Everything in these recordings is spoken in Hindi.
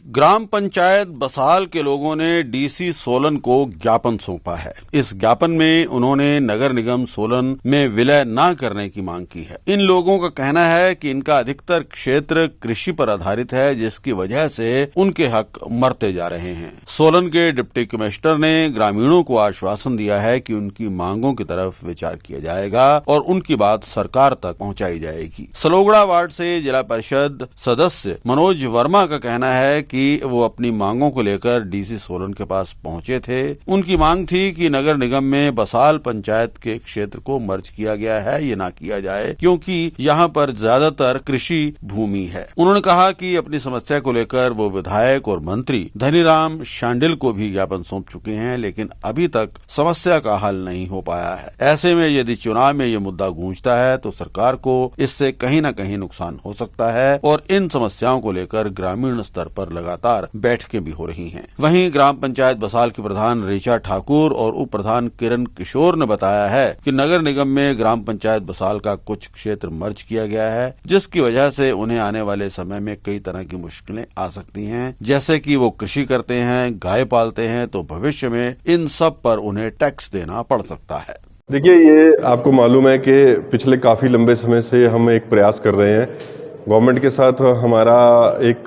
ग्राम पंचायत बसाल के लोगों ने डीसी सोलन को ज्ञापन सौंपा है। इस ज्ञापन में उन्होंने नगर निगम सोलन में विलय न करने की मांग की है। इन लोगों का कहना है कि इनका अधिकतर क्षेत्र कृषि पर आधारित है, जिसकी वजह से उनके हक मरते जा रहे हैं। सोलन के डिप्टी कमिश्नर ने ग्रामीणों को आश्वासन दिया है कि उनकी मांगों की तरफ विचार किया जाएगा और उनकी बात सरकार तक पहुँचाई जाएगी। सलोगड़ा वार्ड से जिला परिषद सदस्य मनोज वर्मा का कहना है कि वो अपनी मांगों को लेकर डीसी सोलन के पास पहुंचे थे। उनकी मांग थी कि नगर निगम में बसाल पंचायत के क्षेत्र को मर्ज किया गया है, ये ना किया जाए, क्योंकि यहाँ पर ज्यादातर कृषि भूमि है। उन्होंने कहा कि अपनी समस्या को लेकर वो विधायक और मंत्री धनीराम शांडिल को भी ज्ञापन सौंप चुके हैं, लेकिन अभी तक समस्या का हल नहीं हो पाया है। ऐसे में यदि चुनाव में ये मुद्दा गूंजता है तो सरकार को इससे कहीं न कहीं नुकसान हो सकता है और इन समस्याओं को लेकर ग्रामीण स्तर पर लगातार बैठकें भी हो रही हैं। वहीं ग्राम पंचायत बसाल की प्रधान ऋचा ठाकुर और उप प्रधान किरण किशोर ने बताया है कि नगर निगम में ग्राम पंचायत बसाल का कुछ क्षेत्र मर्ज किया गया है, जिसकी वजह से उन्हें आने वाले समय में कई तरह की मुश्किलें आ सकती हैं। जैसे कि वो कृषि करते हैं, गाय पालते हैं, तो भविष्य में इन सब पर उन्हें टैक्स देना पड़ सकता है। देखिए, ये आपको मालूम है कि पिछले काफ़ी लंबे समय से हम एक प्रयास कर रहे हैं। गवर्नमेंट के साथ हमारा एक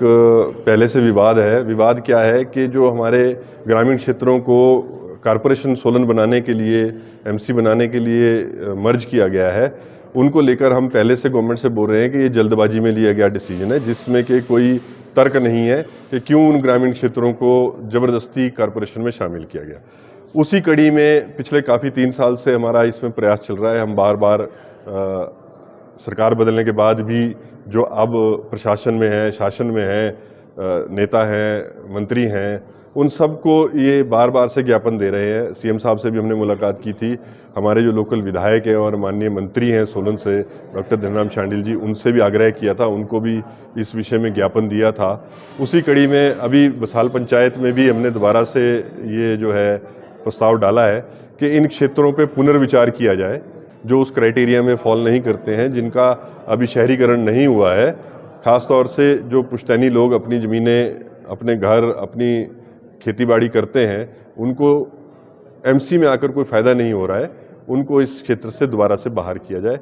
पहले से विवाद है। विवाद क्या है कि जो हमारे ग्रामीण क्षेत्रों को कारपोरेशन सोलन बनाने के लिए, एमसी बनाने के लिए मर्ज किया गया है, उनको लेकर हम पहले से गवर्नमेंट से बोल रहे हैं कि ये जल्दबाजी में लिया गया डिसीजन है, जिसमें कि कोई तर्क नहीं है कि क्यों उन ग्रामीण क्षेत्रों को ज़बरदस्ती कारपोरेशन में शामिल किया गया। उसी कड़ी में पिछले काफ़ी 3 साल से हमारा इसमें प्रयास चल रहा है। हम बार बार सरकार बदलने के बाद भी जो अब प्रशासन में है, शासन में है, नेता हैं, मंत्री हैं, उन सबको ये बार बार से ज्ञापन दे रहे हैं। सीएम साहब से भी हमने मुलाकात की थी। हमारे जो लोकल विधायक हैं और माननीय मंत्री हैं सोलन से डॉक्टर धनीराम शांडिल जी, उनसे भी आग्रह किया था, उनको भी इस विषय में ज्ञापन दिया था। उसी कड़ी में अभी बसाल पंचायत में भी हमने दोबारा से ये जो है प्रस्ताव डाला है कि इन क्षेत्रों पे पुनर्विचार किया जाए जो उस क्राइटेरिया में फॉल नहीं करते हैं, जिनका अभी शहरीकरण नहीं हुआ है। ख़ास तौर से जो पुश्तैनी लोग अपनी ज़मीनें, अपने घर, अपनी खेतीबाड़ी करते हैं, उनको एमसी में आकर कोई फ़ायदा नहीं हो रहा है, उनको इस क्षेत्र से दोबारा से बाहर किया जाए।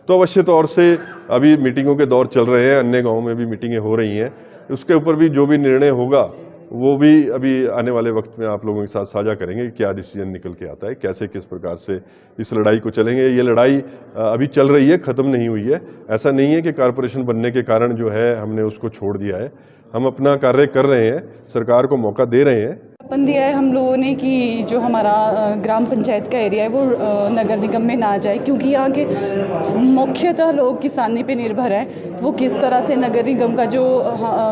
तो अवश्य तौर से अभी मीटिंगों के दौर चल रहे हैं, अन्य गाँव में भी मीटिंगें हो रही हैं। उसके ऊपर भी जो भी निर्णय होगा वो भी अभी आने वाले वक्त में आप लोगों के साथ साझा करेंगे, क्या डिसीजन निकल के आता है, कैसे किस प्रकार से इस लड़ाई को चलेंगे। ये लड़ाई अभी चल रही है, ख़त्म नहीं हुई है। ऐसा नहीं है कि कारपोरेशन बनने के कारण जो है हमने उसको छोड़ दिया है। हम अपना कार्य कर रहे हैं, सरकार को मौका दे रहे हैं। ज्ञापन दिया है हम लोगों ने कि जो हमारा ग्राम पंचायत का एरिया है वो नगर निगम में ना जाए, क्योंकि यहाँ के मुख्यतः लोग किसानी पे निर्भर हैं। तो वो किस तरह से नगर निगम का जो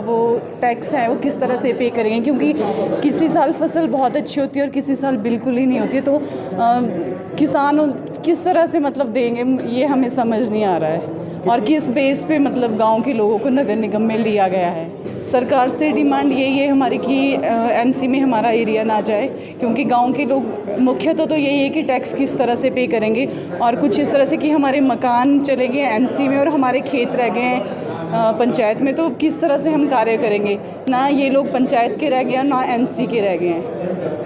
वो टैक्स है वो किस तरह से पे करेंगे, क्योंकि किसी साल फसल बहुत अच्छी होती है और किसी साल बिल्कुल ही नहीं होती है। तो किसान किस तरह से मतलब देंगे, ये हमें समझ नहीं आ रहा है। और किस बेस पे मतलब गांव के लोगों को नगर निगम में लिया गया है। सरकार से डिमांड यही है हमारी कि एमसी में हमारा एरिया ना जाए, क्योंकि गांव के लोग मुख्यतः तो यही है कि टैक्स किस तरह से पे करेंगे और कुछ इस तरह से कि हमारे मकान चले गए एमसी में और हमारे खेत रह गए हैं पंचायत में, तो किस तरह से हम कार्य करेंगे। ना ये लोग पंचायत के रह गए हैं, ना एमसी के रह गए हैं।